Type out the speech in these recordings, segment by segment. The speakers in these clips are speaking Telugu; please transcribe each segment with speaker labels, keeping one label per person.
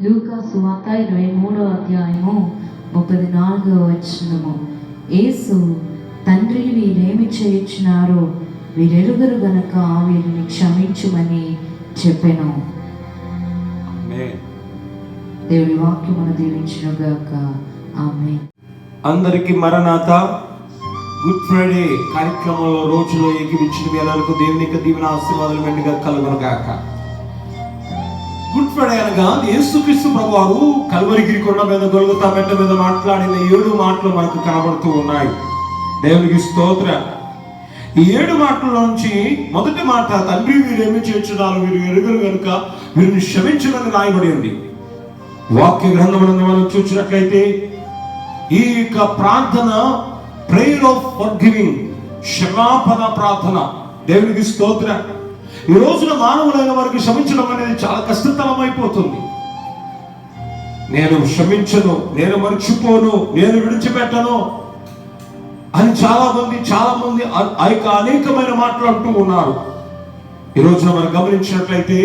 Speaker 1: లూకా సువార్త 23వ అధ్యాయము 34వ వచనము. యేసు, తండ్రి వీరేమి చేయుచున్నారో వీరెరుగరు గనక వీరిని క్షమించుమని చెప్పెను. దేవుని వాక్యమును దీవించునుగాక. ఆమేన్.
Speaker 2: అందరికి మరణాత. గుడ్ ఫ్రైడే కార్యక్రమంలో రోజులో ఏకీవించిన వేళలకు దేవుని యొక్క దీవెన ఆశీర్వాదాలు మెండుగా కలుగునుగాక. గుడ్ ఫ్రైడే అనగా యేసుక్రీస్తు ప్రభువారు కల్వరిగిరి కొండ మీద గొల్గొతా మెట్ట మీద మాట్లాడిన 7 మాటలు మనకు కనబడుతూ ఉన్నాయి. దేవునికి స్తోత్రం. ఈ 7 మాటల నుంచి మొదటి మాట, తండ్రి వీరేమి చేయుచున్నారు వీరు ఎరుగరు గనుక వీరిని క్షమించమని రాయబడి ఉంది. వాక్య గ్రంథమునందు మనం చూసినట్లయితే ఈ యొక్క ప్రార్థన ప్రేయర్ ఆఫ్ ఫర్గివింగ్, క్షమాపణ ప్రార్థన. దేవునికి స్తోత్రం. ఈ రోజున మానవులైన వారికి క్షమించడం అనేది చాలా కష్టతరం అయిపోతుంది. నేను క్షమించను, నేను మర్చిపోను, నేను విడిచిపెట్టను అని చాలా మంది ఆ యొక్క అనేకమైన మాట్లాడుతూ ఉన్నారు. ఈ రోజున మనం గమనించినట్లయితే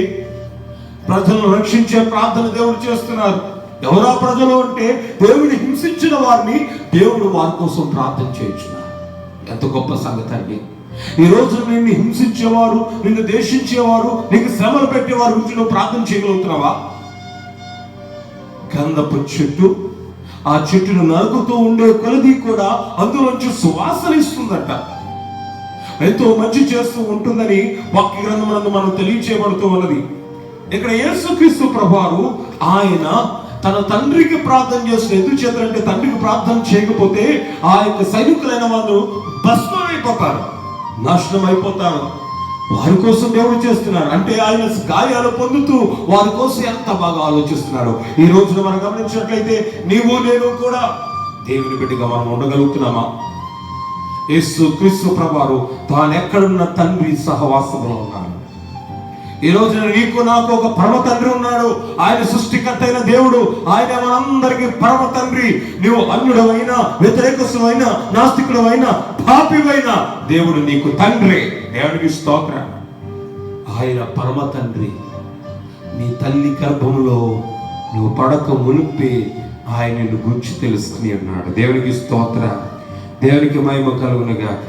Speaker 2: ప్రజలను రక్షించే ప్రార్థన దేవుడు చేస్తున్నారు. ఎవరా ప్రజలు అంటే దేవుడిని హింసించిన వారిని దేవుడు వారి కోసం ప్రార్థన చేయించున్నారు. ఎంత గొప్ప సంగతి అండి! ఈ రోజు నిన్ను హింసించేవారు, నిన్ను దేశించేవారు, నీకు శ్రమలు పెట్టేవారి గురించి నువ్వు ప్రార్థన చేయగలుగుతున్నావా? గంధపు చెట్టు, ఆ చెట్టును నరుకుతూ ఉండే కొలది కూడా అందులోంచి సువాసన ఇస్తుందట. ఎంతో మంచి చేస్తూ ఉంటుందని వాక్య గ్రంథమునందు మనం తెలియచేయబడుతూ ఉన్నది. ఇక్కడ యేసుక్రీస్తు ప్రభువారు ఆయన తన తండ్రికి ప్రార్థన చేస్తున్న ఎందుకు చేస్తారంటే తండ్రికి ప్రార్థన చేయకపోతే ఆ యొక్క సైనికులైన వాళ్ళు భస్మం అయిపోతారు, నాశనం అయిపోతారు. వారి కోసం దేవుడు చేస్తున్నారు. అంటే ఆయన గాయాలు పొందుతూ వారి కోసం ఎంత బాగా ఆలోచిస్తున్నాడు. ఈ రోజున మనం గమనించినట్లయితే నీవు నేను కూడా దేవుని బిడ్డగా మనం ఉండగలుగుతున్నామా? యేసుక్రీస్తు ప్రభువారు తాను ఎక్కడున్న తండ్రి సహవాసంలో ఉన్నాడు. ఈ రోజున నీకు నాకు ఒక పరమ తండ్రి ఉన్నాడు. ఆయన సృష్టికర్త అయిన దేవుడు. ఆయన మనందరికీ పరమ తండ్రి. నువ్వు అన్యుడవైనా, వ్యతిరేకస్తుడైనా, నాస్తికుడవైనా, పాపివైనా దేవుడు నీకు తండ్రి. దేవుడికి స్తోత్రం. ఆయన పరమ తండ్రి. నీ తల్లి గర్భంలో నువ్వు పడక మునిపే ఆయన నిన్ను గురించి తెలుసుకుని ఉన్నాడు. దేవునికి స్తోత్రం. దేవునికి మహిమ కలుగునుగాక.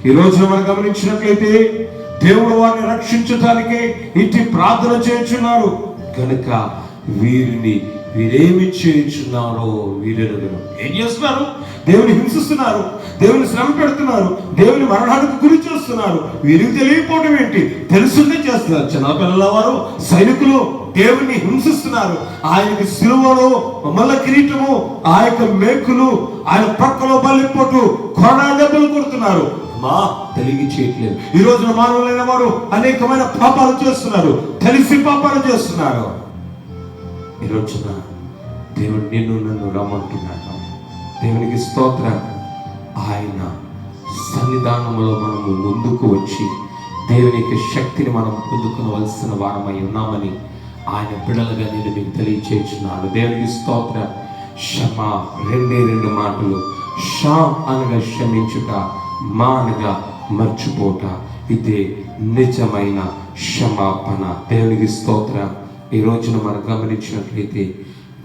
Speaker 2: ఈ రోజున మనం గమనించినట్లయితే దేవుడు వారిని రక్షించడానికి ఇట్టి ప్రార్థన చేయుచున్నారు కనుక వీరేమి చేయుచున్నారో వీరెరుగరు. ఏం చేస్తున్నారు? దేవుని హింసిస్తున్నారు, దేవుని శ్రమ పెడుతున్నారు, దేవుని మరణానికి గురి చేస్తున్నారు. వీరికి తెలియకపోవడం ఏంటి? తెలుసుంటే చేస్తున్నారు. చిన్నపిల్లల వారు, సైనికులు దేవుని హింసిస్తున్నారు. ఆయనకి సిలువలో మల్ల కిరీటము, ఆ యొక్క మేకులు, ఆయన ప్రక్కలో బల్లిపోటు, కొరడా దెబ్బలు కొడుతున్నారు. తెలివి చేయట్లేదు. ఈ రోజున మానవులైన వారు అనేకమైన పాపాలు చేస్తున్నారు, తెలిసి పాపాలు చేస్తున్నారు. ఈ రోజున దేవుడు నిన్ను నన్ను రమ్మంటున్నాడు. దేవునికి స్తోత్రం. ఆయన సన్నిధానంలో మనము ముందుకు వచ్చి దేవునికి శక్తిని మనం పొందుకోవలసిన వారమై ఉన్నామని ఆయన బిడ్డలుగా నేను మీకు తెలియచేస్తున్నాను. దేవునికి స్తోత్రం. క్షమ 2 మాటలు. షా అనగా క్షమించుట, మా అనగా మర్చిపోట. ఇదే నిజమైన క్షమాపణ. దేవునికి స్తోత్రం. ఈ రోజున మనం గమనించినట్లయితే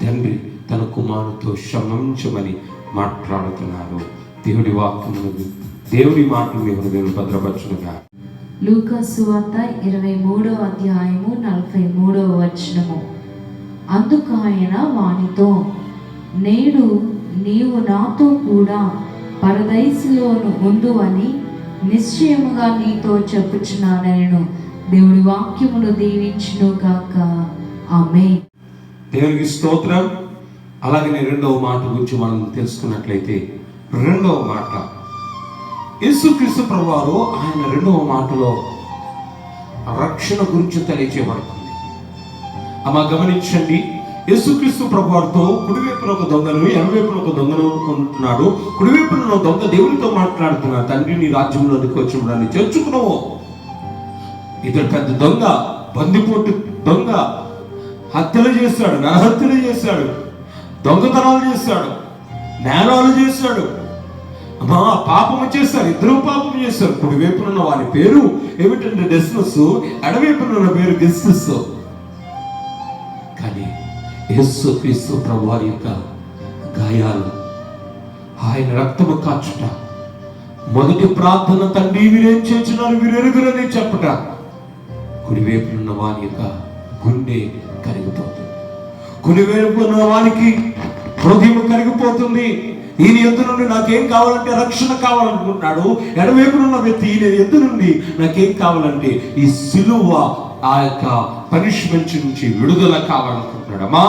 Speaker 2: తండ్రి తన కుమారుతో క్షమించమని మాట్లాడుతున్నారు. దేవుడి వాక్యమును, దేవుడి మాటలు మీ హృదయంలో భద్రపరచునుగా.
Speaker 1: లూకా సువార్త 23వ అధ్యాయము 43వ వచనము. అందుకు ఆయన వానితో, నేడు నీవు నాతో కూడా పరదైసులోను ఉండు అని నిశ్చయముగా నీతో చెప్పుచున్నానెను. దేవుడి వాక్యమును దీవించును గాక. ఆమేన్.
Speaker 2: దేవునికి స్తోత్రం. అలాగే 2వ మాట గురించి మనం తెలుసుకున్నట్లయితే 2వ మాట యేసుక్రీస్తు ప్రభువారు ఆయన 2వ మాటలో రక్షణ గురించి తెలియచేయబడుతుంది. అమ్మా గమనించండి. యేసుక్రీస్తు ప్రభువారితో కుడివైపున ఒక దొంగను, ఎడమవైపున ఒక దొంగను ఉంటున్నాడు. కుడివైపున దొంగ దేవునితో మాట్లాడుతున్నాడు. తండ్రి నీ రాజ్యంలోనికి వచ్చి చేర్చుకున్నావు. ఇతడు పెద్ద దొంగ, బందిపోటు దొంగ, హత్యలు చేశాడు, నరహత్యలు చేశాడు, దొంగతనాలు చేశాడు, నేరాలు చేశాడు, పాపము చేశారు. 2 పాపం చేశారు. కుడివైపున వారి పేరు ఏమిటంటే డెస్మస్, ఎడవైపున పేరు గెస్టస్. కానీ యేసుక్రీస్తు ప్రభువారి యొక్క గాయాలు, ఆయన రక్తము కాచుట, మొదటి ప్రార్థన తండ్రి వీరేం చేస్తున్నారు వీరెరుగురని చెప్పట, కుడివైపునున్న వాని యొక్క గుండె కరిగిపోతుంది, కుడివైపు ఉన్న వానికి హృదయం కరిగిపోతుంది. ఈయన ఎద్దు నుండి నాకేం కావాలంటే రక్షణ కావాలనుకుంటున్నాడు. ఎడవైపునున్న వ్యక్తి ఈయన ఎద్దు నుండి నాకేం కావాలంటే ఈ సిలువ, ఆ యొక్క పనిష్మెంట్ నుంచి విడుదల కావాలనుకుంటున్నాడు. అమ్మా,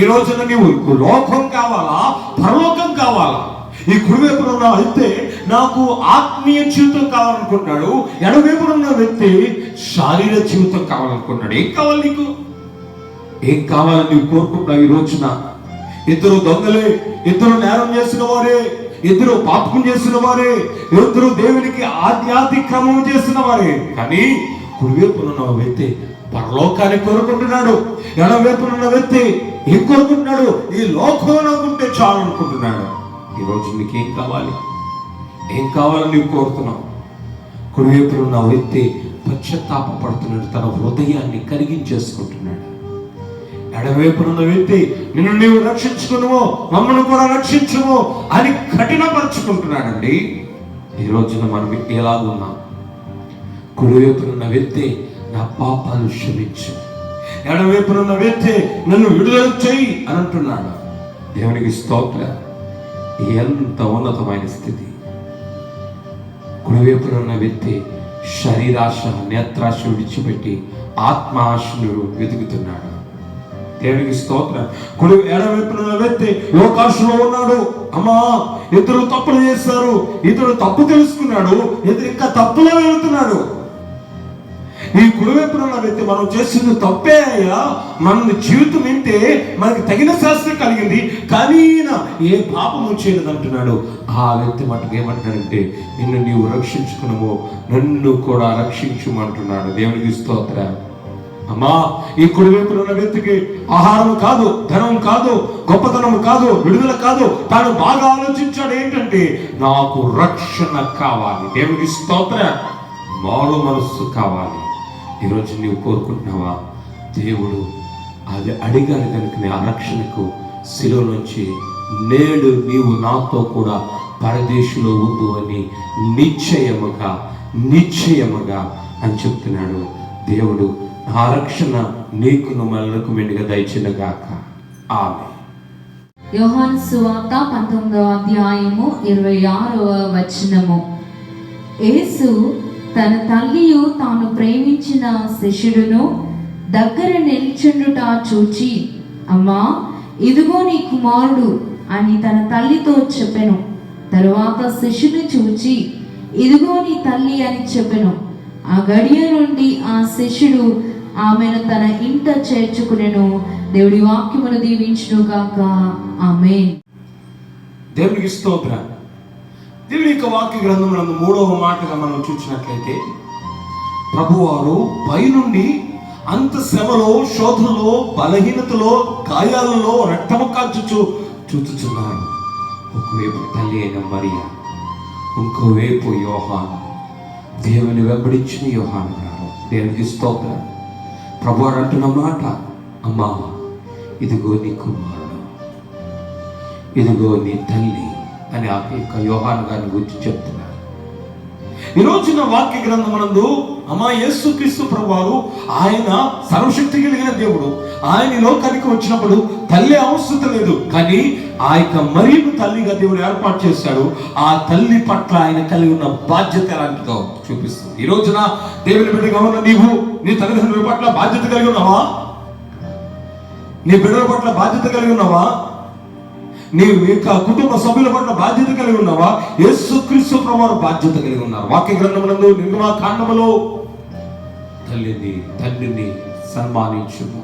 Speaker 2: ఈ రోజున నీవు లోకం కావాలా, పరలోకం కావాలా? ఈ కుడివైపున ఉన్న వ్యక్తి నాకు ఆత్మీయ జీవితం కావాలనుకుంటున్నాడు, ఎడవైపున ఉన్న వ్యక్తి శారీరక జీవితం కావాలనుకుంటున్నాడు. ఏం కావాలి నీకు? ఏం కావాలని నీవు కోరుకుంటున్నావు? ఈ రోజున ఇద్దరు దొంగలే, ఇద్దరు నేరం చేసిన వారే, ఇద్దరు పాపం చేసిన వారే, ఇద్దరు దేవునికి ఆధ్యాత్మిక్రమం చేసిన వారే. కానీ కుడివైపునున్న వ్యక్తి పరలోకాన్ని కోరుకుంటున్నాడు, ఎడవైపునున్న వ్యక్తి ఏం కోరుకుంటున్నాడు? ఈ లోకంలో నాకుంటే చాలు అనుకుంటున్నాడు. ఈరోజు నీకేం కావాలి? ఏం కావాలని నీవు కోరుతున్నావు? కుడివైపునున్న వ్యక్తి పశ్చాత్తాపడుతున్నాడు, తన హృదయాన్ని కరిగించేసుకుంటున్నాడు. ఎడవైపునున్న వ్యక్తి నిన్ను నీవు రక్షించుకునువో, మమ్మల్ని కూడా రక్షించుము అని కఠినపరుచుకుంటున్నాడండి. ఈ రోజున మనం ఎలాగున్నాం? కుడివైపునున్న వ్యక్తి నా పాపాలు క్షమించు, ఎడవైపునున్న వ్యక్తి నన్ను విడుదల చేయి అని అంటున్నాడు. దేవునికి స్తోత్రం. ఎంత ఉన్నతమైన స్థితి! కుడివైపునున్న వ్యక్తి శరీరాశ, నేత్రాశ విడిచిపెట్టి ఆత్మ ఆశను వెతుకుతున్నాడు. దేవునికి స్తోత్రం. కుడి ఎడవైపునున్న వ్యక్తి లోకాశలో ఉన్నాడు. అమ్మా, ఇద్దరు తప్పులు చేస్తారు, ఇతడు తప్పు తెలుసుకున్నాడు, ఇతడు ఇంకా తప్పులో వెళుతున్నాడు. ఈ కుడివైపునున్న వ్యక్తి మనం చేసింది తప్పే అయ్యా, మన జీవితం ఏంటే మనకి తగిన శాస్త్రం కలిగింది, కానీ ఏ పాపము చేయలేదు అంటున్నాడు. ఆ వ్యక్తి మటుకు ఏమంటాడంటే నిన్ను నీవు రక్షించుకున్నావు, నన్ను కూడా రక్షించుమంటున్నాడు. దేవునికి స్తోత్రం. అమ్మా, ఈ కుడివైపునున్న వ్యక్తికి ఆహారం కాదు, ధనం కాదు, గొప్పతనం కాదు, విడుదల కాదు, తాను బాగా ఆలోచించాడు ఏంటంటే నాకు రక్షణ కావాలి. దేవునికి స్తోత్రం. మారు మనస్సు కావాలి. ఈరోజు నీవు కోరుకుంటున్నావా? దేవుడు అది అడిగాడు కనుక ఆ రక్షణకు శిలువ నుంచి నేడు నీవు నాతో కూడా పరదేశంలో ఉండు అని నిశ్చయముగా అని చెప్తున్నాడు. దేవుడు ఆ రక్షణ నీకును మనకు మెండుగా దయచినగాక. ఆమేన్.
Speaker 1: యోహాను సువార్త 19వ అధ్యాయము 26వ వచనము. యేసు తన తల్లియు తాను ప్రేమించిన శిష్యుడును దగ్గర నిల్చుండుట చూచి, అమ్మా, ఇదిగో నీ కుమారుడు అని తన తల్లితో చెప్పెను. తరువాత శిష్యుని చూచి, ఇదిగో నీ తల్లి అని చెప్పెను. ఆ గడియ నుండి ఆ శిష్యుడు ఆమెను తన ఇంట చేర్చుకునెను. దేవుడి వాక్యమును దీవించును గాక. ఆమేన్.
Speaker 2: దేవునికి స్తోత్రం. దేవుని యొక్క వాక్య గ్రంథమునందు 3వ మాటగా మనం చూసినట్లయితే, ప్రభువారు పైనుండి అంత శ్రమలో, శోధనలో, బలహీనతలో, గాయాలలో రక్తము కాల్చుచు చూచుచున్నాడు. ఒకవైపు తల్లి అయిన మరియా, ఇంకోవైపు యోహాను, దేవుని వెంబడించిన యోహాను గారు. దేవునికి స్తోత్రం. ప్రభువారు అంటున్న మాట, అమ్మా, ఇదిగో నీ కుమారుడు, ఇదిగో నీ తల్లి అని ఆ యొక్క యోహాను గారిని గురించి చెప్తున్నారు. ఈ రోజున వాక్య గ్రంథమునందు అమ్మా, యేసుక్రీస్తు ప్రభువారు ఆయన సర్వశక్తి కలిగిన దేవుడు. ఆయన లోకానికి వచ్చినప్పుడు తల్లి అవసరం లేదు, కానీ ఆ యొక్క మరియను తల్లిగా దేవుడు ఏర్పాటు చేశాడు. ఆ తల్లి పట్ల ఆయన కలిగి ఉన్న బాధ్యత ఎలాంటిదో చూపిస్తుంది. ఈ రోజున దేవుని బిడ్డగా ఉన్న నీవు నీ తల్లిదండ్రుల పట్ల బాధ్యత కలిగి ఉన్నావా? నీ బిడ్డల పట్ల బాధ్యత కలిగి ఉన్నావా? నీ యొక్క కుటుంబ సభ్యుల పట్ల బాధ్యత కలిగి ఉన్నావా? యేసుక్రీస్తు ప్రభువారు బాధ్యత కలిగి ఉన్నారు. వాక్య గ్రంథమునందు నిర్గమకాండములో తల్లిని తండ్రిని సన్మానించుము,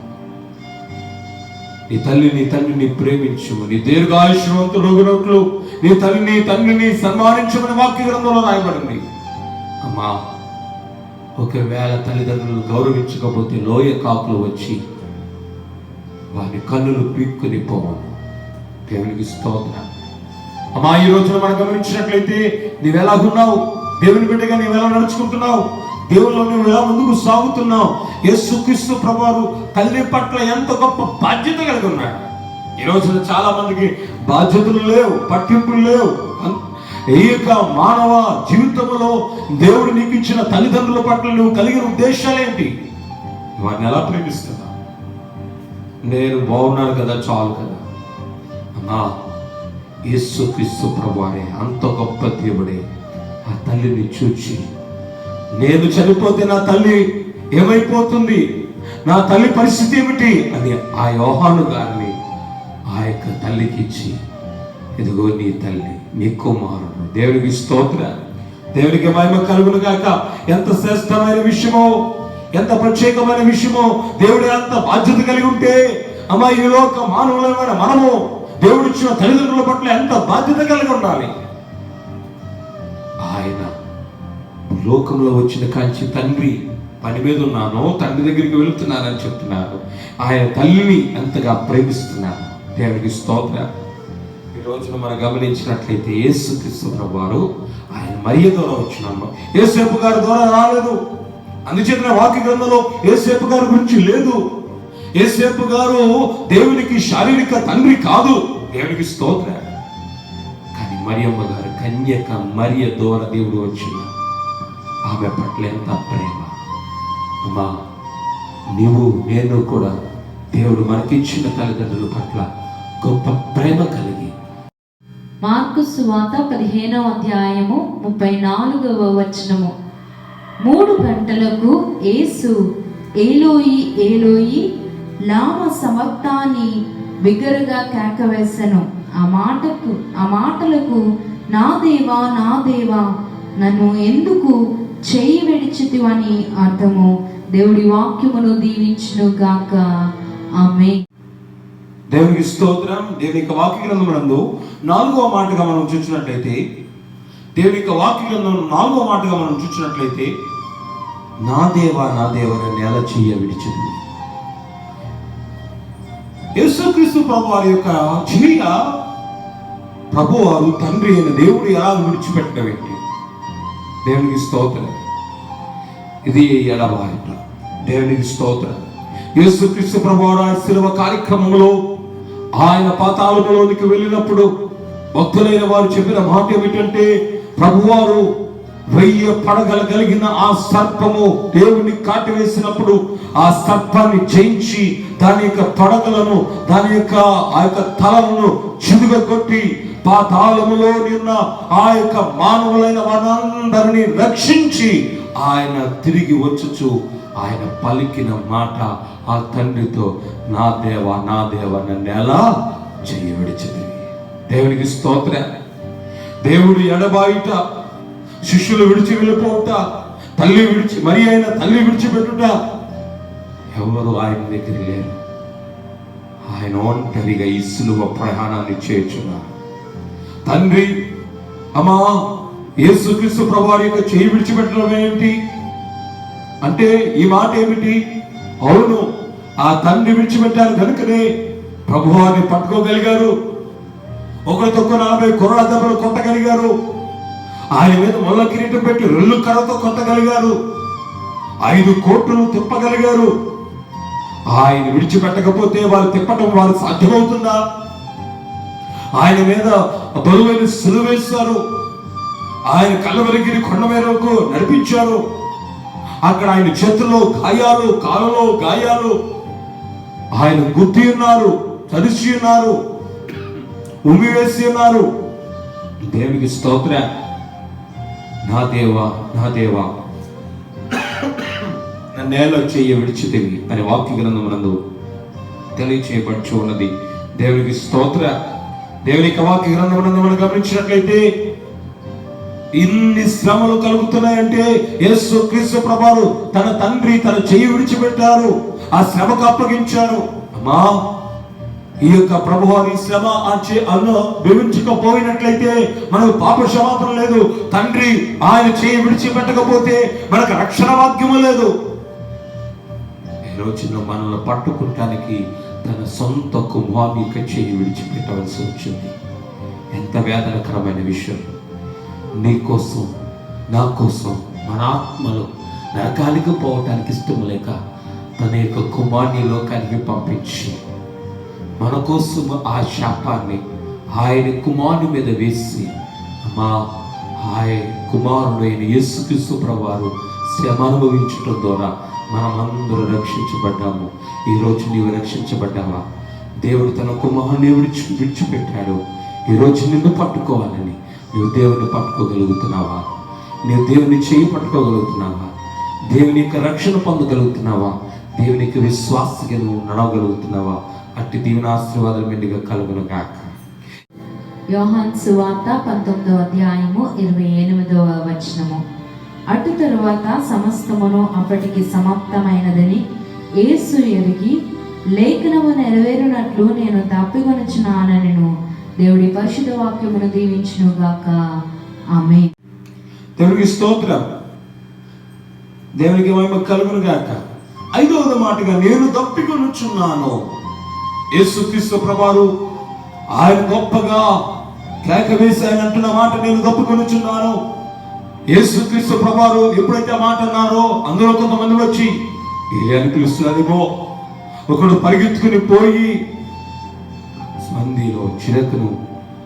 Speaker 2: నీ తల్లిని తండ్రిని ప్రేమించుము, నీ దీర్ఘాయుష్మంతుడు నీ తల్లిని తండ్రిని సన్మానించమని వాక్య గ్రంథంలో రాయబడింది. అమ్మా, ఒకవేళ తల్లిదండ్రులను గౌరవించకపోతే లోయ కాకులు వచ్చి వారి కన్నులు పీక్కుని పోవను. దేవునికి స్తోత్రం. అమ్మా, ఈ రోజున మనం గమనించినట్లయితే నీవెలాగున్నావు? దేవుని బిడ్డగా నీవెలా నడుచుకుంటున్నావు? దేవుల్లో నువ్వు ఎలా ముందుకు సాగుతున్నావు? యేసుక్రీస్తు ప్రభువారు తల్లి పట్ల ఎంత గొప్ప బాధ్యత కలిగి ఉన్నాడు. ఈ రోజున చాలా మందికి బాధ్యతలు లేవు, పట్టింపులు లేవు. ఈ యొక్క మానవ జీవితంలో దేవుడు నీకు ఇచ్చిన తల్లిదండ్రుల పట్ల నువ్వు కలిగిన ఉద్దేశాలేంటి? వారిని ఎలా ప్రేమిస్తున్నా? నేను బాగున్నాను కదా చాలు కదా అమ్మా. యేసుక్రీస్తు ప్రభువారే అంత గొప్ప దేవుడే ఆ తల్లిని చూచి, నేను చనిపోతే నా తల్లి ఏమైపోతుంది, నా తల్లి పరిస్థితి ఏమిటి అని ఆ యోహాను గారిని ఆ యొక్క తల్లికి ఇచ్చి, ఇదిగో నీ తల్లి, నీ కుమారుడు. దేవునికి స్తోత్ర, దేవునికి మహిమ కలుగును గాక. ఎంత శ్రేష్టమైన విషయమో, ఎంత ప్రత్యేకమైన విషయమో. దేవుడు అంత బాధ్యత కలిగి ఉంటే అమ్మా, ఈ లోక మానవులమైన మనము దేవుడు ఇచ్చిన తల్లిదండ్రుల పట్ల ఎంత బాధ్యత కలిగి ఉండాలి. ఆయన లోకంలో వచ్చిన కాంచి తండ్రి పని మీద ఉన్నాను, తండ్రి దగ్గరికి వెళుతున్నానని చెప్తున్నారు. ఆయన తల్లిని ఎంతగా ప్రేమిస్తున్నారు. దేవునికి స్తోత్ర. ఈ రోజున మనం గమనించినట్లయితే యేసుక్రీస్తు ప్రభువారు ఆయన మరియ ద్వారా వచ్చినాము, యేసేపు గారి ద్వారా రాలేదు. అందుచేత వాక్య గ్రంథంలో యేసేపు గారి గురించి లేదు. యేసేపు గారు దేవునికి శారీరక తండ్రి కాదు. దేవునికి స్తోత్ర. కానీ మరియమ్మ గారు, కన్యక మరియ ద్వారా దేవుడు వచ్చిన ఆమె పట్ల ఎంత ప్రేమ. అమ్మా, నీవు నేను కూడా దేవుడు మనకిచ్చిన తల్లిదండ్రుల పట్ల గొప్ప ప్రేమ కలిగి.
Speaker 1: మార్కు సువార్త 15వ అధ్యాయము 34వ వచనము. 3 గంటలకు యేసు ఏలోయి ఏలోయి లామ సబక్తాని బిగ్గరగా కేకవేసెను. ఆ మాటలకు నా దేవా నా దేవా నన్ను ఎందుకు చేయి విడిచితివని అర్థము. దేవుడి వాక్యమును దీవించును గాక. ఆమేన్.
Speaker 2: దేవునికి స్తోత్రం. దేవుని యొక్క వాక్య గ్రంథమునందు 4వ మాటగా మనం చూసినట్లయితే, దేవుని యొక్క వాక్య గ్రంథం 4వ మాటగా మనం చూసినట్లయితే, నా దేవా నా దేవా నేల చెయ్య విడిచింది. యేసుక్రీస్తు ప్రభు వారి యొక్క చెయ్య ప్రభువారు తండ్రి అయిన దేవుడు ఎలా విడిచిపెట్టడం ఏంటి? దేవునికి స్తోత్రం. ఇది ఎడబాయట. దేవునికి స్తోత్రం. యేసుక్రీస్తు ప్రభువారు శిలువ కార్యక్రమంలో ఆయన పాతాళములోనికి వెళ్ళినప్పుడు భక్తులైన వారు చెప్పిన మాట ఏమిటంటే, ప్రభువారు 1000 పడగల కలిగిన ఆ సర్పము దేవుని కాటివేసినప్పుడు ఆ సర్పాన్ని జయించి దాని యొక్క పడగలను, దాని యొక్క ఆ యొక్క తలను చిదుగొట్టి పాతాళములో నిన్న ఆ యొక్క మానవులైన వారందరినీ రక్షించి ఆయన తిరిగి వచ్చుచు ఆయన పలికిన మాట ఆ తండ్రితో, నా దేవా నా దేవా నన్ను ఎలా చెయ్యి విడిచింది. దేవునికి స్తోత్ర. దేవుడు ఎడబాయుట, శిష్యులు విడిచి వెళ్ళిపోవుట, తల్లి విడిచి మరి అయిన తల్లి విడిచిపెట్టుట, ఎవరు ఆయన దగ్గర లేరు. ఆయన ఒంటరిగా ఈ సిలువ ప్రయాణాన్ని చేయుచున్నారు. తండ్రి అమ్మా, యేసుక్రీస్తు ప్రభువారి యొక్క చేయి విడిచిపెట్టడం ఏమిటి అంటే ఈ మాట ఏమిటి? అవును, ఆ తండ్రి విడిచిపెట్టారు కనుకనే ప్రభువారిని పట్టుకోగలిగారు. ఒకరితొక్క 40 కొరడా దెబ్బలు కొట్టగలిగారు. ఆయన మీద ముళ్ళ కిరీటం పెట్టి రెల్లు కర్రతో కొట్టగలిగారు. 5 కోట్లు తిప్పగలిగారు. ఆయన విడిచిపెట్టకపోతే వారు తిప్పటం వారు సాధ్యమవుతుందా? ఆయన మీద బరువైన సిలువ వేశారు. ఆయన కలవరిగిరి కొండ మేరకు నడిపించారు. అక్కడ ఆయన చేతుల్లో గాయాలు, కాళ్ళలో గాయాలు. ఆయన గుద్ది ఉన్నారు, తడిసి ఉన్నారు, ఉమ్మి వేసి ఉన్నారు. దేవునికి స్తోత్ర. నా దేవా నా దేవా నేల చెయ్యి విడిచితివి అని వాక్య గ్రంథమునందు తెలియచేయబడి ఉన్నది. దేవునికి స్తోత్ర. దేవుని యొక్క వాక్య గ్రంథమునందు మనం గమనించినట్లయితే ఇన్ని శ్రమలు కలుగుతున్నాయంటే యేసుక్రీస్తు ప్రభువారు తన తండ్రి తన చెయ్యి విడిచిపెట్టారు, ఆ శ్రమకు అప్పగించారు. అమ్మా, ఈ యొక్క ప్రభువారి శ్రమ వివరించకపోయినట్లయితే మనకు పాప క్షమాపణ లేదు. తండ్రి ఆయన చేయి విడిచిపెట్టకపోతే మనకు రక్షణ వాక్యము లేదు. ఈ రోజున మనల్ని పట్టుకుంటానికి తన సొంత కుమారుని యొక్క చేయి విడిచిపెట్టవలసి వచ్చింది. ఎంత వేదనకరమైన విషయం. నీ కోసం నా కోసం మన ఆత్మలు నరకానికి పోవటానికి ఇష్టం లేక తన యొక్క కుమారుని లోకానికి పంపించి మన కోసం ఆ శాపాన్ని ఆయన కుమారుని మీద వేసి, అమ్మా ఆయన కుమారుడైన యేసుక్రీస్తు ప్రభువారు శ్రమ అనుభవించటం ద్వారా మనమందరూ రక్షించబడ్డాము. ఈరోజు నీవు రక్షించబడ్డావా? దేవుడు తన కుమారుని విడిచిపెట్టాడు. ఈరోజు నిన్ను పట్టుకోవాలని నువ్వు దేవుని పట్టుకోగలుగుతున్నావా? నువ్వు దేవుని చేయి పట్టుకోగలుగుతున్నావా? దేవుని యొక్క రక్షణ పొందగలుగుతున్నావా? దేవుని యొక్క విశ్వాసగా నువ్వు నడవగలుగుతున్నావా? అట్టి దీవెన ఆశీర్వాదాలు మెండుగా కలుగును గాక.
Speaker 1: యోహాను సువార్త 19వ అధ్యాయము 28వ వచనము. అటు తరువాత సమస్తమును అప్పటికి సమాప్తమైనదని యేసు ఎరిగి, లేఖనము నెరవేరునట్లు నేను తప్పికొనుచున్నానెను. దేవుడి పరిశుద్ధ వాక్యమును దీవించును గాక. ఆమేన్.
Speaker 2: దేవునికి స్తోత్రం. దేవునికి మహిమ కలుగును గాక. 5వ మాటగా నేను తప్పికొనుచున్నాను. యేసుక్రీస్తు ప్రభువారు ఆయన గొప్పగా కేక వేసి ఆయన అంటున్న మాట, నేను తప్పికొనుచున్నాను. యేసుక్రీస్తు ప్రభువారు ఎప్పుడైతే ఆ మాట అన్నారో అందులో కొంతమంది వచ్చి ఏలియాని పిలుస్తున్నారేమో, ఒకడు పరిగెత్తుకుని పోయి మందిలో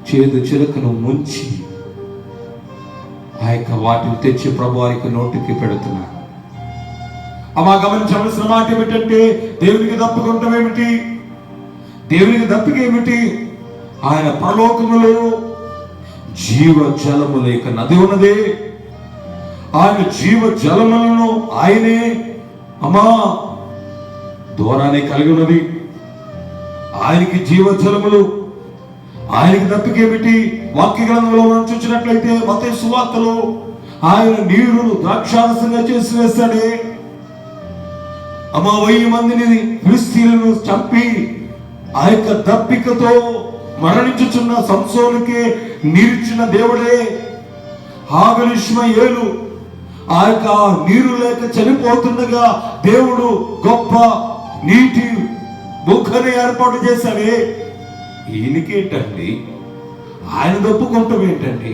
Speaker 2: చేదు చిరకను ముంచి ఆ యొక్క వాటిని తెచ్చి ప్రభువారి యొక్క నోటికి పెడుతున్నారు. అమ్మా గమనించవలసిన మాట ఏమిటంటే, దేవునికి తప్పుకుంటాం ఏమిటి? దేవునికి దప్పిక ఏమిటి? ఆయన పరలోకములో జీవ జలము లేక నది ఉన్నదే. ఆయన జీవ జలములను ఆయనే అమ్మా ద్వారానే కలిగి ఉన్నది. ఆయనకి జీవ జలములు, ఆయనకి దప్పికేమిటి? వాక్య గ్రంథంలో మనం చూసినట్లయితే మత్తయి సువార్తలో ఆయన నీరును ద్రాక్షారసంగా చేసి వేస్తాడే. అమ్మా 1000 మందిని ఫిలిష్తీయులను చంపి ఆ యొక్క దప్పికతో మరణించుచున్న సంసోనుకే నీరిచ్చిన దేవుడే. హాగరు ఇష్మాయేలు ఆ యొక్క నీరు లేక చనిపోతుండగా దేవుడు గొప్ప నీటి బుగ్గని ఏర్పాటు చేశాడే. ఈయనకేంటండి? ఆయన దప్పుకుంటాం ఏంటండి?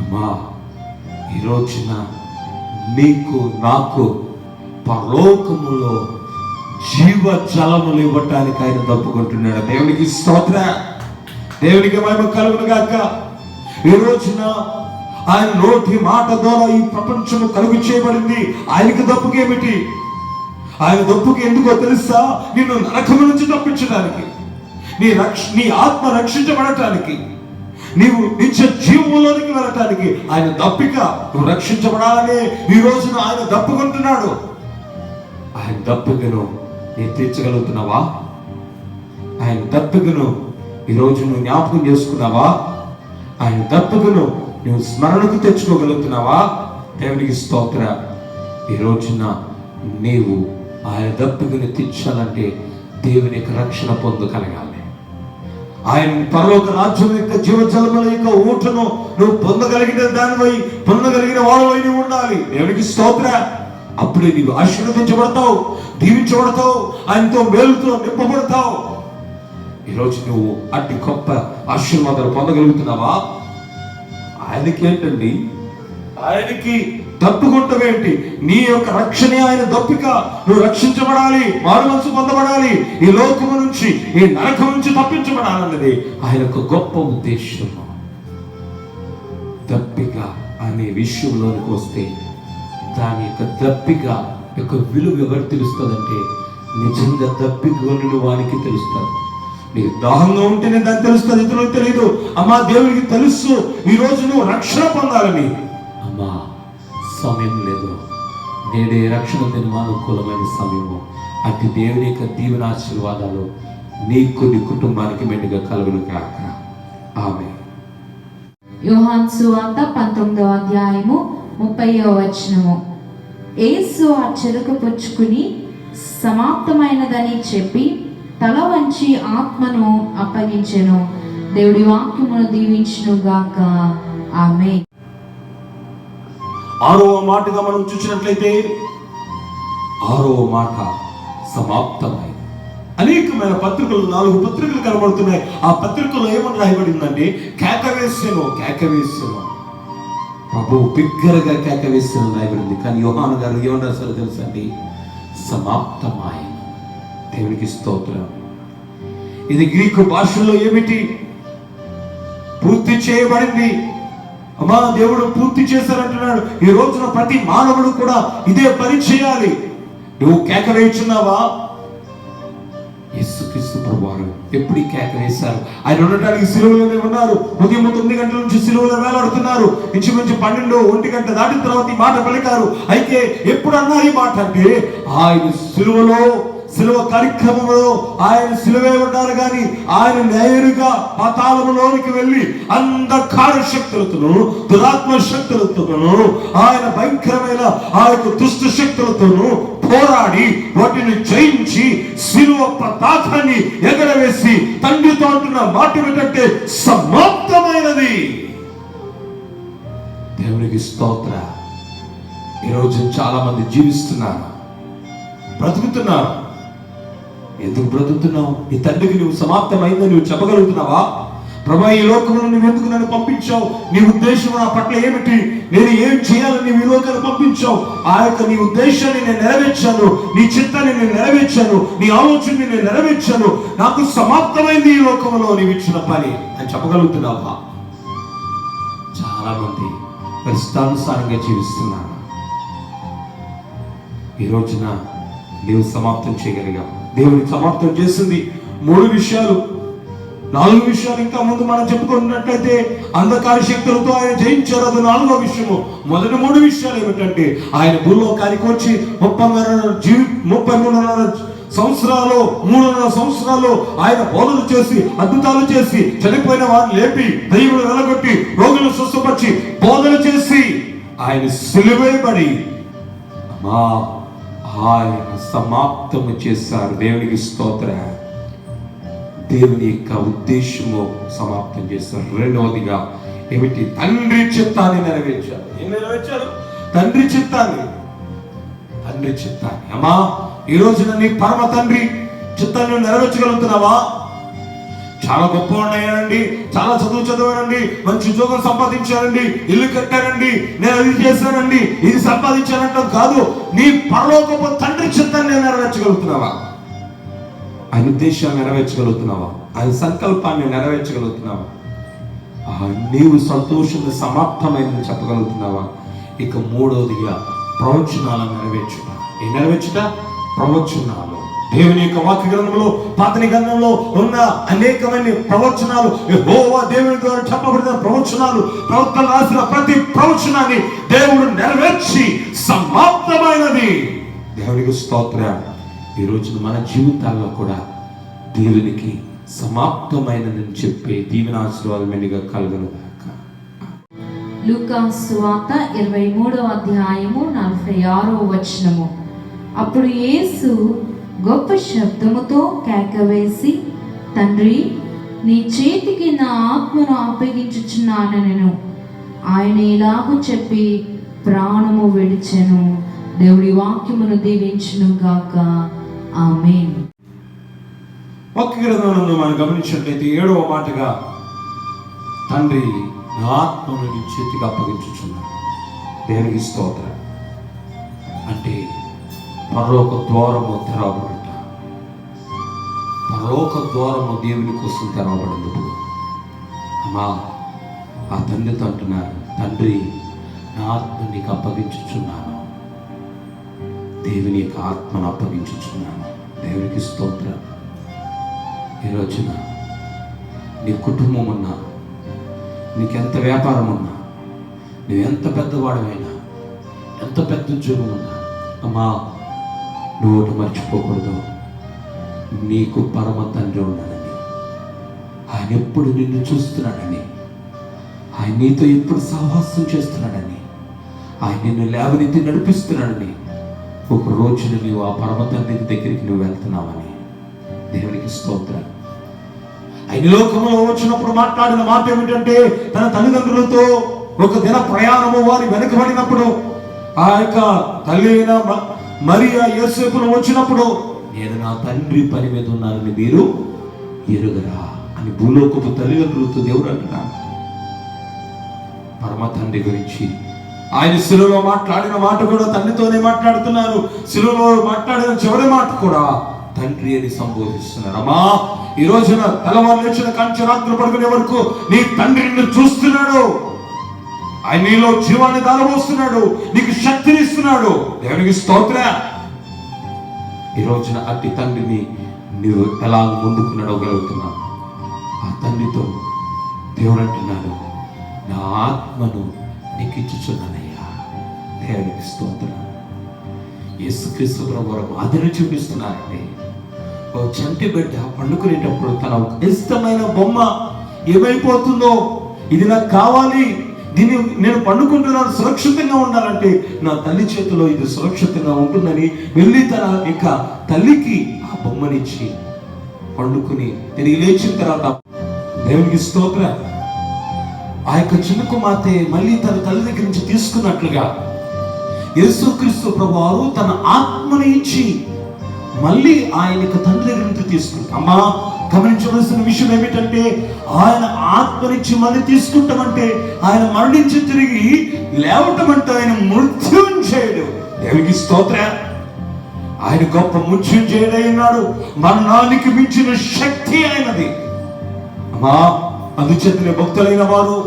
Speaker 2: అమ్మా ఈ రోజున నీకు నాకు పరలోకములో జీవ జలములు ఇవ్వటానికి ఆయన తప్పుకుంటున్నాడు. దేవునికి స్తోత్ర. దేవునికి మహిమ కలుగును గాక. ఈ రోజున ఆయన నోటి మాట ద్వారా ఈ ప్రపంచము కలుగు చేయబడింది. ఆయనకి దప్పుకేమిటి? ఆయన దప్పుకి ఎందుకో తెలుసా? నిన్ను నరకము నుంచి తప్పించడానికి, నీ ఆత్మ రక్షించబడటానికి, నీవు నిత్య జీవంలోనికి వెళ్ళటానికి ఆయన దప్పిక. నువ్వు రక్షించబడాలని ఈ రోజున ఆయన దప్పుకుంటున్నాడు. ఆయన దప్పికను నీ తీర్చగలుగుతున్నావా? ఆయన దప్పికను ఈరోజు నువ్వు జ్ఞాపకం చేసుకున్నావా? ఆయన దప్పికను నువ్వు స్మరణకు తెచ్చుకోగలుగుతున్నావా? దేవునికి స్తోత్ర. ఈ రోజున నీవు ఆయన దప్పికను తీర్చాలంటే దేవుని యొక్క రక్షణ పొందగలగాలి. ఆయన పరలోక రాజ్యం యొక్క జీవజలముల యొక్క ఊటను నువ్వు పొందగలిగిన వాడవై నువ్వు ఉండాలి. దేవునికి స్తోత్ర. అప్పుడే నీవు ఆశీర్వదించబడతావు, దీవించబడతావు, ఆయనతో మేలుతో నింపబడతావు. ఈరోజు నువ్వు అట్టి గొప్ప ఆశీర్వాదాలు పొందగలుగుతున్నావా? ఆయనకి ఏంటండి? ఆయనకి దప్పుకుంటావేంటి? నీ యొక్క రక్షణే ఆయన దప్పిక. నువ్వు రక్షించబడాలి, మారు మనసు పొందబడాలి, ఈ లోకము నుంచి, ఈ నరకం నుంచి తప్పించబడాలన్నది ఆయన యొక్క గొప్ప ఉద్దేశము. దప్పిక అనే విషయంలోనికి వస్తే దాని యొక్క దప్పిక యొక్క విలువ ఎవరికి తెలుస్తుందంటే, నిజంగా దప్పిక వానికి తెలుస్తుంది. నీకు దాహంగా ఉంటేనే దానికి తెలుస్తుంది, ఇతరులకు తెలియదు. అమ్మా దేవునికి తెలుసు ఈ రోజు నువ్వు రక్షణ పొందాలని. అమ్మా సమయం లేదు, నేడే రక్షణ దినమానుకూలమైన సమయము. అటు దేవుని యొక్క దీవెన ఆశీర్వాదాలు నీకు నీ కుటుంబానికి మెండుగా కలుగును కాక. ఆమేన్.
Speaker 1: యోహాను సువార్త 19వ అధ్యాయము 30వ వచనము. యేసు ఆ చెరుకు పుచ్చుకుని సమాప్తమైనదని చెప్పి తల వంచి ఆత్మను అప్పగించెను. దేవుడి వాక్యమును దీవించును గాక. ఆమేన్.
Speaker 2: 6వ మాటగా మనం చూసినట్లయితే 6వ మాట సమాప్తమైంది. అనేకమైన పత్రికలు, 4 పత్రికలు కనబడుతున్నాయి. ఆ పత్రికలో ఏమని రాయబడిందంటే, కేకవేసెను. ప్రభు బిగ్గరగా కేకవేసెను రాయబడింది. కానీ యోహాను గారు ఏమన్నా సరే తెలుసండి, సమాప్తమాయను. దేవునికి స్తోత్రం. ఇది గ్రీకు భాషలో ఏమిటి? పూర్తి చేయబడింది. అమ్మా, దేవుడు పూర్తి చేశారంటున్నాడు. ఈ రోజున ప్రతి మానవుడు కూడా ఇదే పని చేయాలి. నువ్వు కేక వేయుచున్నావా? యేసుక్రీస్తు ప్రభువారు ఎప్పుడు కేక వేశారు? ఆయన ఉండటానికి సిలువలోనే ఉన్నారు. ఉదయం 9 గంటల నుంచి సిలువలో వేలాడుతున్నారు. ఇంచుమించు 12, 1 గంట దాటిన తర్వాత ఈ మాట పలికారు. అయితే ఎప్పుడు అన్నారు ఈ మాట అంటే, ఆయన సిలువ కార్యక్రమంలో ఆయన సిలువే ఉన్నారు కానీ ఆయన నేరుగా పాతాళములోనికి వెళ్ళి అంధకార శక్తులతోనూ దురాత్మ శక్తులతోనూ ఆయన భయంకరమైన ఆ యొక్క దుష్ట శక్తులతోనూ పోరాడి వాటిని జయించి సిలువ పతాకాన్ని ఎగరవేసి తండ్రితో అంటున్న మాట ఏంటంటే, సమాప్తమైనది. దేవునికి స్తోత్ర. ఈరోజు చాలా మంది జీవిస్తున్నారు, బ్రతుకుతున్నారు. ఎందుకు బ్రతుకుతున్నావు? నీ తండ్రికి నువ్వు సమాప్తమైందని నువ్వు చెప్పగలుగుతున్నావా? ప్రభా, ఈ లోకంలో నువ్వు ఎందుకు నన్ను పంపించావు? నీ ఉద్దేశం నా పట్ల ఏమిటి? నేను ఏం చేయాలని నువ్వు ఈ లోకాన్ని పంపించావు? ఆ యొక్క నీ ఉద్దేశాన్ని నేను నెరవేర్చాను, నీ చిత్తాన్ని నేను నెరవేర్చాను, నీ ఆలోచనని నేను నెరవేర్చాను. నాకు సమాప్తమైంది ఈ లోకంలో నీవు ఇచ్చిన పని అని చెప్పగలుగుతున్నావా? చాలా మంది పరిస్థితానుసారంగా జీవిస్తున్నారు. ఈ రోజున నీవు సమాప్తం చేయగలిగావు. దేవునికి సమాప్తం చేసింది 3 విషయాలు. 4 విషయాలు ఇంకా ముందు మనం చెప్పుకున్నట్లయితే అంధకార శక్తులతో ఆయన జయించారు. అది 4వ విషయము. మొదటి 3 విషయాలు ఏమిటంటే, ఆయన భూలోకానికి వచ్చి 33 సంవత్సరాలు ఆయన బోధలు చేసి అద్భుతాలు చేసి చనిపోయిన వారిని లేపి దయ్యములు వెలగొట్టి రోగులను స్వస్థపరిచి బోధలు చేసి ఆయన సిలువేయబడి ఆయన సమాప్తము చేశారు. దేవునికి స్తోత్ర. దేవుని యొక్క ఉద్దేశము సమాప్తం చేశారు. రెండవదిగా ఏమిటి? తండ్రి చిత్తాన్ని నెరవేర్చారు. ఏం నెరవేర్చారు? తండ్రి చిత్తాన్ని. అమ్మా, ఈ రోజున నీ పరమ తండ్రి చిత్తాన్ని నెరవేర్చగలుగుతున్నావా? చాలా గొప్పవాడినయ్యానండి, చాలా చదివానండి, మంచి ఉద్యోగం సంపాదించానండి, ఇల్లు కట్టానండి, నేను అది చేశానండి, ఇది సంపాదించానంటాం కాదు. నీ పరలోకపు తండ్రి చిత్తాన్ని నెరవేర్చగలుగుతున్నావా? ఆయన ఉద్దేశాన్ని నెరవేర్చగలుగుతున్నావా? ఆయన సంకల్పాన్ని నెరవేర్చగలుగుతున్నావా? నీవు సంతోషంగా సమాప్తమైందని చెప్పగలుగుతున్నావా? ఇక 3వదిగా ప్రవచనాలను నెరవేర్చుట. ఏం నెరవేర్చుట? ప్రవచనాలు. దేవుని యొక్క వాక్య గ్రంథంలో, పాత గ్రంథంలో ఉన్న అనేకమైన ప్రవచనాలు, యెహోవా దేవుని ద్వారా చెప్పబడిన ప్రవచనాలు, ప్రవక్తలు రాసిన ప్రతి ప్రవచనాన్ని దేవుడు నెరవేర్చి సమాప్తమైనది. దేవునికి స్తోత్రం. ఈ రోజు మన జీవితాల్లో కూడా దేవునికి సమాప్తమైనదని చెప్పే దీవెన ఆశీర్వాదం మెండుగా కలుగును గాక.
Speaker 1: లూకా సువార్త 23వ అధ్యాయము 46వ వచనము. అప్పుడు యేసు గొప్ప శబ్దముతో కేకవేసి, తండ్రి, నీ చేతికి నా ఆత్మను అప్పగించుచున్నానెను. ఆయన ఇలాగూ చెప్పి ప్రాణము విడిచెను. దేవుడి వాక్యమును దీవించును గాక. ఆమేన్.
Speaker 2: వాక్య గ్రంథంలో మనం గమనించినట్లయితే 7వ మాటగా, తండ్రి నా ఆత్మను నీ చేతికి అప్పగించుచున్నాను. దేవునికి స్తోత్రం. అంటే పరలోక ద్వారము తెరవబడుట. పరలోక ద్వారము దేవుని కోసం తెరవబడింది. అమ్మా, ఆ తండ్రితో అంటున్నారు, తండ్రి నా ఆత్మ నీకు అప్పగించుచున్నాను. దేవుని యొక్క ఆత్మను అప్పగించుచున్నాను. దేవునికి స్తోత్రం. ఈ రోజున నీ కుటుంబం ఉన్నా, నీకెంత వ్యాపారం ఉన్నా, నువ్వెంత పెద్దవాడమైనా, ఎంత పెద్ద ఉద్యోగం ఉన్నా, అమ్మా, నువ్వు ఒకటి మర్చిపోకూడదు. నీకు పరమ తండ్రి ఉన్నాడని, ఆయన ఎప్పుడు నిన్ను చూస్తున్నాడని, ఆయన నీతో ఎప్పుడు సహవాసం చేస్తున్నాడని, ఆయన నిన్ను లేవనెత్తి నడిపిస్తున్నాడని, ఒక రోజున నీవు ఆ పరమ తండ్రి దగ్గరికి నువ్వు వెళ్తున్నావని. దేవునికి స్తోత్రం. ఆయన లోకంలో వచ్చినప్పుడు మాట్లాడిన మాట ఏమిటంటే, తన తల్లిదండ్రులతో ఒక దిన ప్రయాణము వారి వెనుకబడినప్పుడు, ఆ యొక్క తల్లి అయిన మరియా యోసేపులు వచ్చినప్పుడు, నేను నా తండ్రి పని మీద ఉన్నానని మీరు ఎరుగరా అని భూలోకపు తల్లిదండ్రులతో దేవుడు అంటున్నాడు. పరమ తండ్రి గురించి ఆయన శిలువలో మాట్లాడిన మాట కూడా తండ్రితోనే మాట్లాడుతున్నారు. శిలువలో మాట్లాడిన చివరి మాట కూడా తండ్రి అని సంబోధిస్తున్నారు. అమ్మా, ఈ రోజున తెల్లవారు లేచిన కంచె రాత్రి పడుకునే వరకు నీ తండ్రి నిన్ను చూస్తున్నాడు. ఆయన నీలో జీవాన్ని దారబోస్తున్నాడు, నీకు శక్తిని ఇస్తున్నాడు. దేవునికి స్తోత్రం. ఈ రోజున అట్టి తండ్రిని నీవు ఎలా ముందుకు నడవగలుగుతున్నావు? ఆ తండ్రితో దేవుడు అంటున్నాడు, నా ఆత్మను నీకు ఇచ్చుచున్నానయ్యా. దేవునికి స్తోత్రం. యేసుక్రీస్తు ప్రభువు మాదిరి చూపిస్తున్నారండి. ఓ చంటి బిడ్డ పండుకునేటప్పుడు తన ఇష్టమైన బొమ్మ ఏమైపోతుందో, ఇది నాకు కావాలి, దీన్ని నేను పండుకుంటున్నాను, సురక్షితంగా ఉండాలంటే నా తల్లి చేతిలో ఇది సురక్షితంగా ఉంటుందని వెళ్ళి తన యొక్క తల్లికి ఆ బొమ్మనిచ్చి పండుకుని తిరిగి లేచిన తర్వాత దేవునికి స్తోత్రం. ఆ యొక్క చిన్న కుమార్తె మళ్ళీ తన తల్లి దగ్గర నుంచి తీసుకున్నట్లుగా యేసుక్రీస్తు ప్రభువారు తన ఆత్మని ఇచ్చి మళ్ళీ ఆయన యొక్క తండ్రి దగ్గర నుంచి తీసుకుంటాం. అమ్మా, గమనించవలసిన విషయం ఏమిటంటే, ఆయన ఆత్మనిచ్చి మళ్ళీ తీసుకుంటామంటే ఆయన మరణించి తిరిగి లేవటం అంటే ఆయన మృత్యుంజయుడు. దేవునికి స్తోత్రం. ఆయన గొప్ప మృత్యుంజయుడై ఉన్నాడు. మరణానికి మించిన శక్తి ఆయనది. అమ్మా, అందుచేతనే భక్తులైన వారు,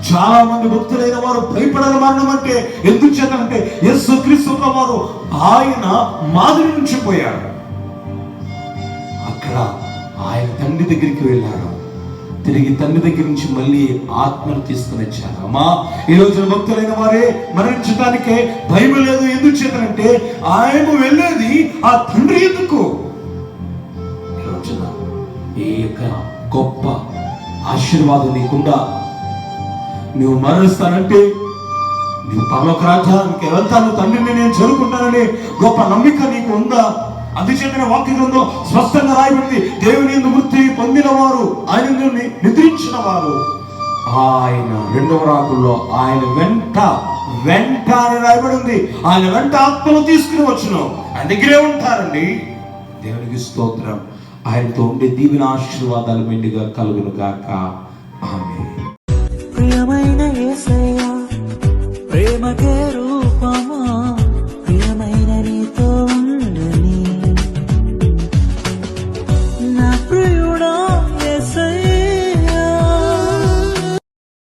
Speaker 2: చాలా మంది భక్తులైన వారు భయపడని మరణం అంటే ఎందుచేతంటే యేసుక్రీస్తు ప్రభువారు ఆయన మాదిరి నుంచి పోయారు. అక్కడ ఆయన తండ్రి దగ్గరికి వెళ్ళారు, తిరిగి తండ్రి దగ్గర నుంచి మళ్ళీ ఆత్మను తీసుకుని వచ్చారు. అమ్మా, ఈ రోజున భక్తులైన వారే మరణించడానికే భయం లేదు. ఎందుకు చేతనంటే ఆయన వెళ్ళేది ఆ తండ్రి ఎందుకు. ఈ రోజున ఈ యొక్క గొప్ప ఆశీర్వాదం నీకుండా నువ్వు మరణిస్తానంటే నువ్వు పరలోక రాజ్యానికి వెళ్తాను, తండ్రిని నేను చేరుకుంటానని గొప్ప నమ్మిక నీకు ఉందా? అందుచేతనే వాక్య గ్రంథంలో స్పష్టంగా రాయబడింది, దేవుని యందు మృతి పొందిన వారు, ఆయన నిద్రించిన వారు ఆయన రెండవ రాకుల్లో ఆయన వెంట అని రాయబడింది. ఆయన వెంట ఆత్మను తీసుకుని వచ్చును, ఆయన దగ్గరే ఉంటారండి. దేవునికి స్తోత్రం. ఆయనతో ఉండే దీవెన ఆశీర్వాదాలు మెండుగా కలుగును గాక. ఆమేన్.
Speaker 3: ప్రియమైన యేసయ్యా, ప్రేమకే